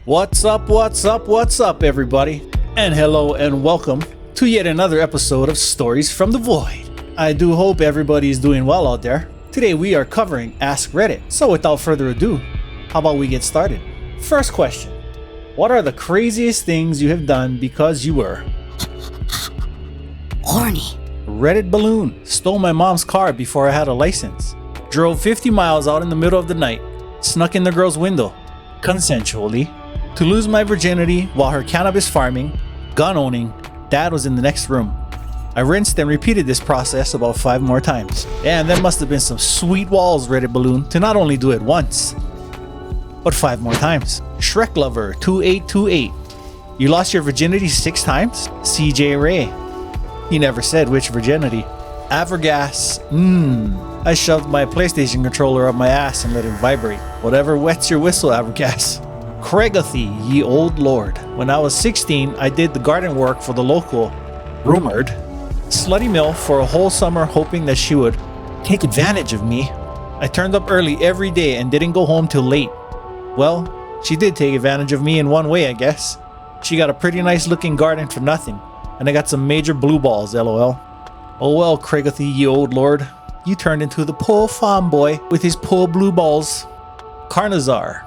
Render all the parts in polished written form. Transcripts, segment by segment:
What's up, everybody? And hello and welcome to yet another episode of Stories from the Void. I do hope everybody is doing well out there. Today we are covering Ask Reddit. So without further ado, how about we get started? First question. What are the craziest things you have done because you were horny? Reddit balloon. Stole my mom's car before I had a license. Drove 50 miles out in the middle of the night. Snuck in the girl's window. Consensually. To lose my virginity while her cannabis farming, gun owning, dad was in the next room. I rinsed and repeated this process about 5 more times. And there must have been some sweet walls, Reddit balloon, to not only do it once, but 5 more times. Shrek Lover 2828. You lost your virginity 6 times? CJ Ray. He never said which virginity. Avergas. I shoved my PlayStation controller up my ass and let it vibrate. Whatever wets your whistle, Avergas. Craigathy, ye old lord. When I was 16, I did the garden work for the local, rumored, slutty mill for a whole summer, hoping that she would take advantage of me. I turned up early every day and didn't go home till late. Well, she did take advantage of me in one way, I guess. She got a pretty nice looking garden for nothing, and I got some major blue balls, lol. Oh well, Craigathy, ye old lord. You turned into the poor farm boy with his poor blue balls. Carnazar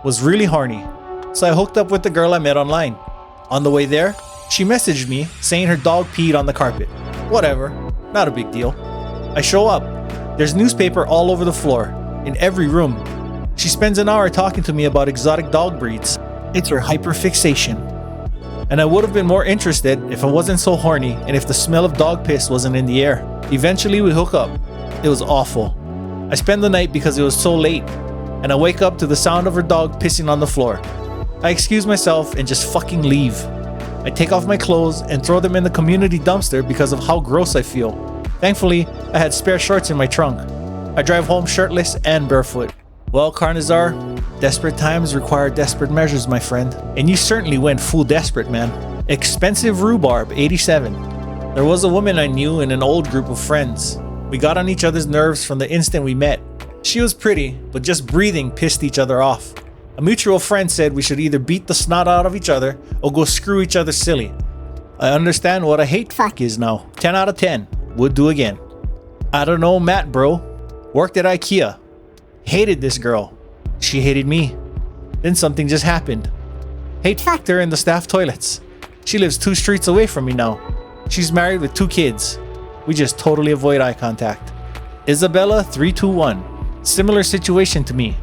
was really horny, so I hooked up with the girl I met online. On the way there, she messaged me saying her dog peed on the carpet. Whatever, not a big deal. I show up. There's newspaper all over the floor, in every room. She spends an hour talking to me about exotic dog breeds. It's her hyperfixation. And I would have been more interested if I wasn't so horny and if the smell of dog piss wasn't in the air. Eventually we hook up. It was awful. I spend the night because it was so late, and I wake up to the sound of her dog pissing on the floor. I excuse myself and just fucking leave. I take off my clothes and throw them in the community dumpster because of how gross I feel. Thankfully, I had spare shorts in my trunk. I drive home shirtless and barefoot. Well, Carnazar, desperate times require desperate measures, my friend. And you certainly went full desperate, man. Expensive Rhubarb 87. There was a woman I knew in an old group of friends. We got on each other's nerves from the instant we met. She was pretty, but just breathing pissed each other off. A mutual friend said we should either beat the snot out of each other or go screw each other silly. I understand what a hate fuck is now. 10 out of 10. Would do again. I don't know, Matt, bro. Worked at IKEA. Hated this girl. She hated me. Then something just happened. Hate fucked her in the staff toilets. She lives 2 streets away from me now. She's married with 2 kids. We just totally avoid eye contact. Isabella 321. Similar situation to me.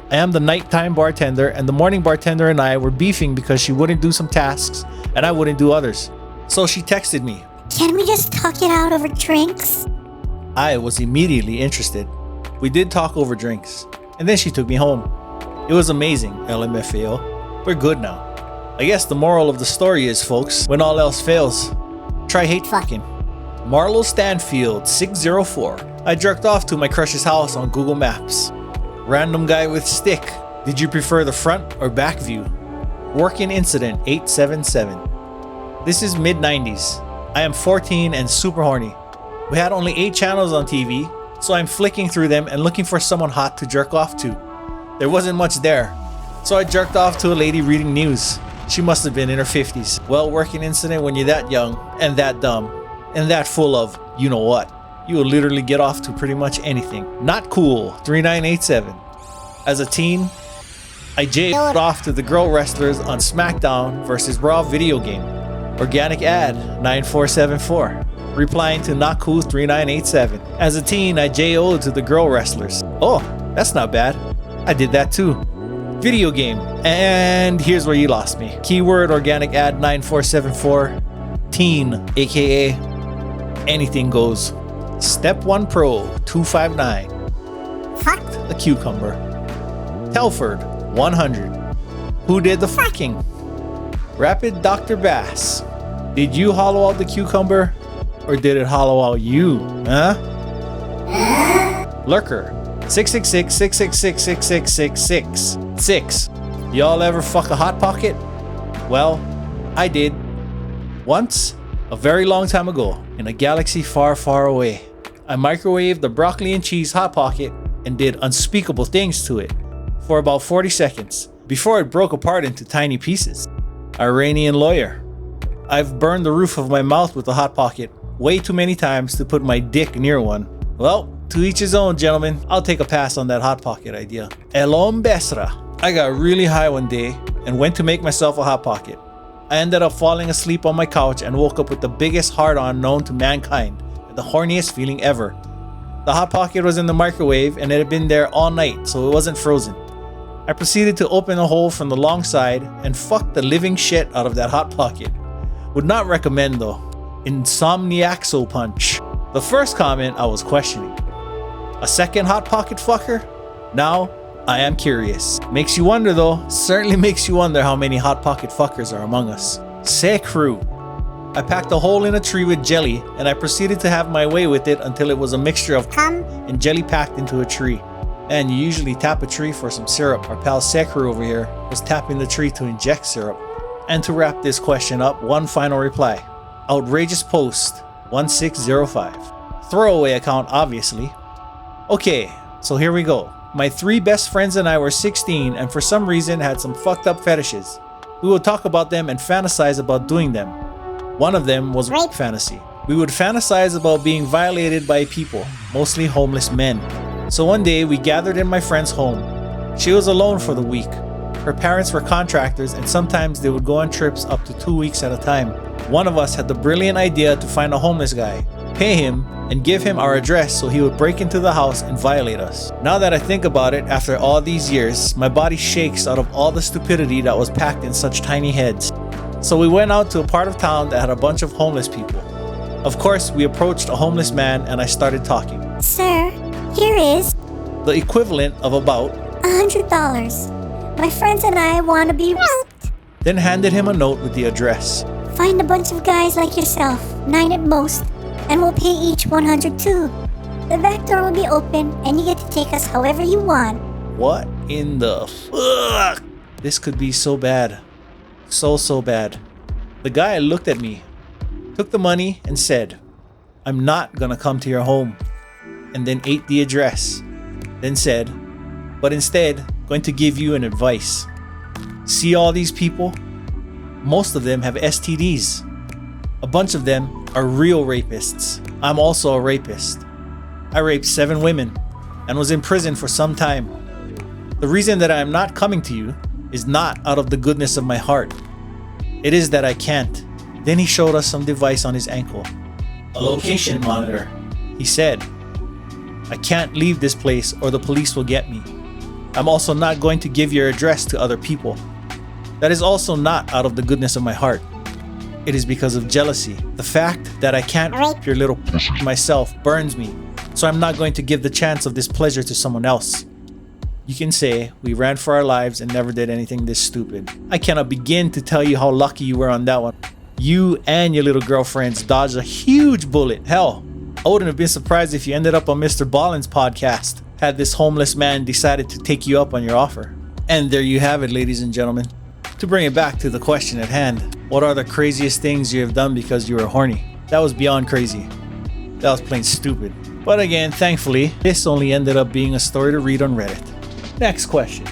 I am the nighttime bartender, and the morning bartender and I were beefing because she wouldn't do some tasks and I wouldn't do others. So she texted me. Can we just talk it out over drinks? I was immediately interested. We did talk over drinks, and then she took me home. It was amazing, LMFAO. We're good now. I guess the moral of the story is, folks, when all else fails, try hate fucking. Marlo Stanfield 604. I jerked off to my crush's house on Google Maps. Random guy with stick. Did you prefer the front or back view? Working incident 877. This is mid-90s. I am 14 and super horny. We had only 8 channels on TV, so I'm flicking through them and looking for someone hot to jerk off to. There wasn't much there, so I jerked off to a lady reading news. She must have been in her 50s. Well, working incident when you're that young and that dumb and that full of you know what. You will literally get off to pretty much anything. Not cool 3987. As a teen, I jailed off to the girl wrestlers on SmackDown versus Raw video game. Organic ad 9474. Replying to Not Cool 3987. As a teen, I JO'd to the girl wrestlers. Oh, that's not bad. I did that too. Video game. And here's where you lost me. Keyword organic ad 9474. Teen, aka anything goes. Step 1 Pro 259. Fucked a cucumber. Telford 100. Who did the fucking? Rapid Dr. Bass. Did you hollow out the cucumber? Or did it hollow out you? Huh? Lurker 666-666-666-666. Y'all ever fuck a hot pocket? Well, I did. Once, a very long time ago, in a galaxy far, far away. I microwaved the broccoli and cheese hot pocket and did unspeakable things to it for about 40 seconds. before it broke apart into tiny pieces. Iranian lawyer. I've burned the roof of my mouth with a Hot Pocket way too many times to put my dick near one. Well, to each his own, gentlemen. I'll take a pass on that Hot Pocket idea. Elon Besra. I got really high one day and went to make myself a Hot Pocket. I ended up falling asleep on my couch and woke up with the biggest hard-on known to mankind and the horniest feeling ever. The Hot Pocket was in the microwave and it had been there all night, so it wasn't frozen. I proceeded to open a hole from the long side and fuck the living shit out of that Hot Pocket. Would not recommend though. Insomniaxo punch. The first comment I was questioning. A second Hot Pocket fucker? Now I am curious. Makes you wonder though. Certainly makes you wonder how many Hot Pocket fuckers are among us. Say crew. I packed a hole in a tree with jelly and I proceeded to have my way with it until it was a mixture of cum and jelly packed into a tree. And you usually tap a tree for some syrup. Our pal Sekru over here was tapping the tree to inject syrup. And to wrap this question up, one final reply. Outrageous post 1605. Throwaway account obviously. Okay, so here we go. My 3 best friends and I were 16 and for some reason had some fucked up fetishes. We would talk about them and fantasize about doing them. One of them was rape fantasy. We would fantasize about being violated by people, mostly homeless men. So one day we gathered in my friend's home. She was alone for the week. Her parents were contractors and sometimes they would go on trips up to 2 weeks at a time. One of us had the brilliant idea to find a homeless guy, pay him, and give him our address so he would break into the house and violate us. Now that I think about it, after all these years, my body shakes out of all the stupidity that was packed in such tiny heads. So we went out to a part of town that had a bunch of homeless people. Of course, we approached a homeless man and I started talking. Sir, here is the equivalent of about $100. My friends and I want to be raped. Then handed him a note with the address. Find a bunch of guys like yourself, 9 at most, and we'll pay each $100 too. The back door will be open and you get to take us however you want. What in the fuck? This could be so bad. So bad. The guy looked at me, took the money and said, I'm not gonna come to your home. And then ate the address. Then said, but instead, going to give you an advice. See all these people? Most of them have STDs. A bunch of them are real rapists. I'm also a rapist. I raped 7 women and was in prison for some time. The reason that I am not coming to you is not out of the goodness of my heart. It is that I can't. Then he showed us some device on his ankle. A location monitor. He said, I can't leave this place or the police will get me. I'm also not going to give your address to other people. That is also not out of the goodness of my heart. It is because of jealousy. The fact that I can't rape your little myself burns me. So I'm not going to give the chance of this pleasure to someone else. You can say we ran for our lives and never did anything this stupid. I cannot begin to tell you how lucky you were on that one. You and your little girlfriends dodged a huge bullet. Hell, I wouldn't have been surprised if you ended up on Mr. Ballin's podcast had this homeless man decided to take you up on your offer. And there you have it, ladies and gentlemen. To bring it back to the question at hand, what are the craziest things you have done because you were horny? That was beyond crazy. That was plain stupid. But again, thankfully, this only ended up being a story to read on Reddit. Next question.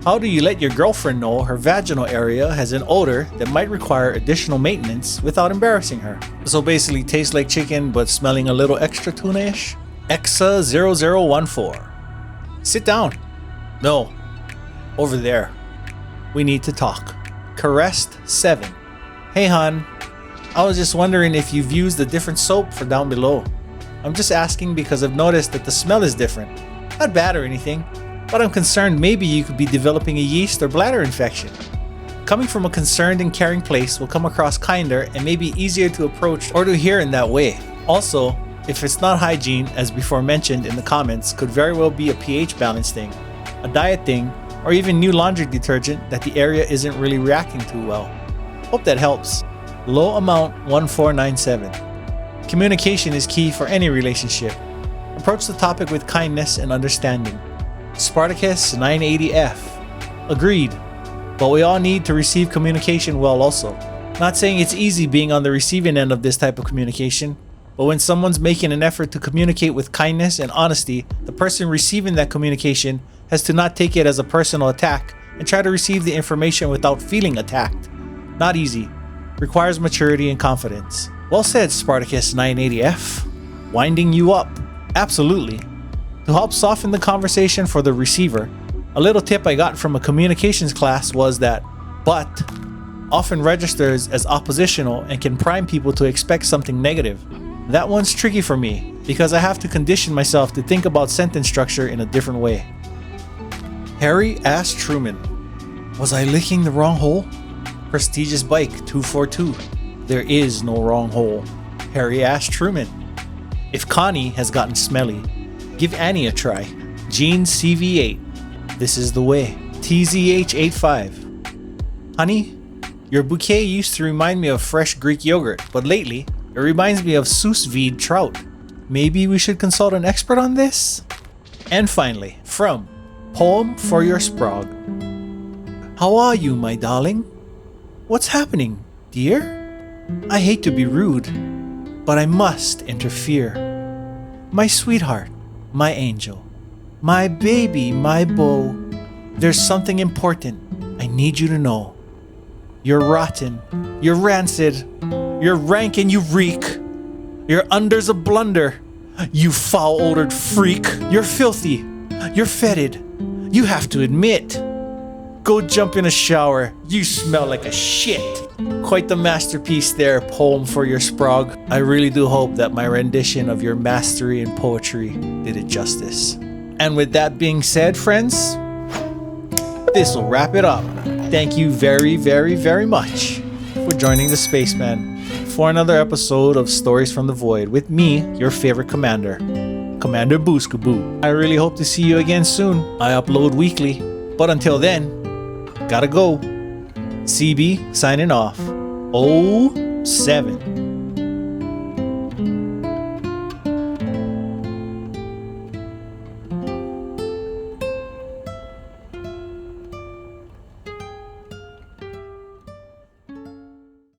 How do you let your girlfriend know her vaginal area has an odor that might require additional maintenance without embarrassing her? So basically tastes like chicken but smelling a little extra tuna-ish? Exa0014. Sit down. No. Over there. We need to talk. Caressed7. Hey hon. I was just wondering if you've used a different soap for down below. I'm just asking because I've noticed that the smell is different. Not bad or anything, but I'm concerned maybe you could be developing a yeast or bladder infection. Coming from a concerned and caring place will come across kinder and maybe easier to approach or to hear in that way. Also, if it's not hygiene, as before mentioned in the comments, could very well be a pH balance thing, a diet thing, or even new laundry detergent that the area isn't really reacting to well. Hope that helps. Low amount 1497. Communication is key for any relationship. Approach the topic with kindness and understanding. Spartacus 980F. Agreed. But we all need to receive communication well also. Not saying it's easy being on the receiving end of this type of communication, but when someone's making an effort to communicate with kindness and honesty, the person receiving that communication has to not take it as a personal attack and try to receive the information without feeling attacked. Not easy. Requires maturity and confidence. Well said, Spartacus 980F. Winding you up. Absolutely. To help soften the conversation for the receiver, a little tip I got from a communications class was that "but" often registers as oppositional and can prime people to expect something negative. That one's tricky for me because I have to condition myself to think about sentence structure in a different way. Harry asked Truman, "Was I licking the wrong hole?" Prestigious Bike 242. There is no wrong hole. Harry asked Truman. If Connie has gotten smelly, give Annie a try. Gene CV8. This is the way. TZH85. Honey, your bouquet used to remind me of fresh Greek yogurt, but lately, it reminds me of sous vide trout. Maybe we should consult an expert on this? And finally, from Poem for Your Sprog. How are you, my darling? What's happening, dear? I hate to be rude, but I must interfere. My sweetheart, my angel, my baby, my beau, there's something important I need you to know. You're rotten, you're rancid, you're rank and you reek. Your under's a blunder, you foul-odored freak. You're filthy, you're fetid, you have to admit. Go jump in a shower, you smell like a shit. Quite the masterpiece there, Poem for Your Sprog. I really do hope that my rendition of your mastery in poetry did it justice. And with that being said, friends, this will wrap it up. Thank you very, very, very much for joining the Spaceman for another episode of Stories from the Void with me, your favorite commander, Commander Booskaboo. I really hope to see you again soon. I upload weekly, but until then, gotta go. CB signing off. 07.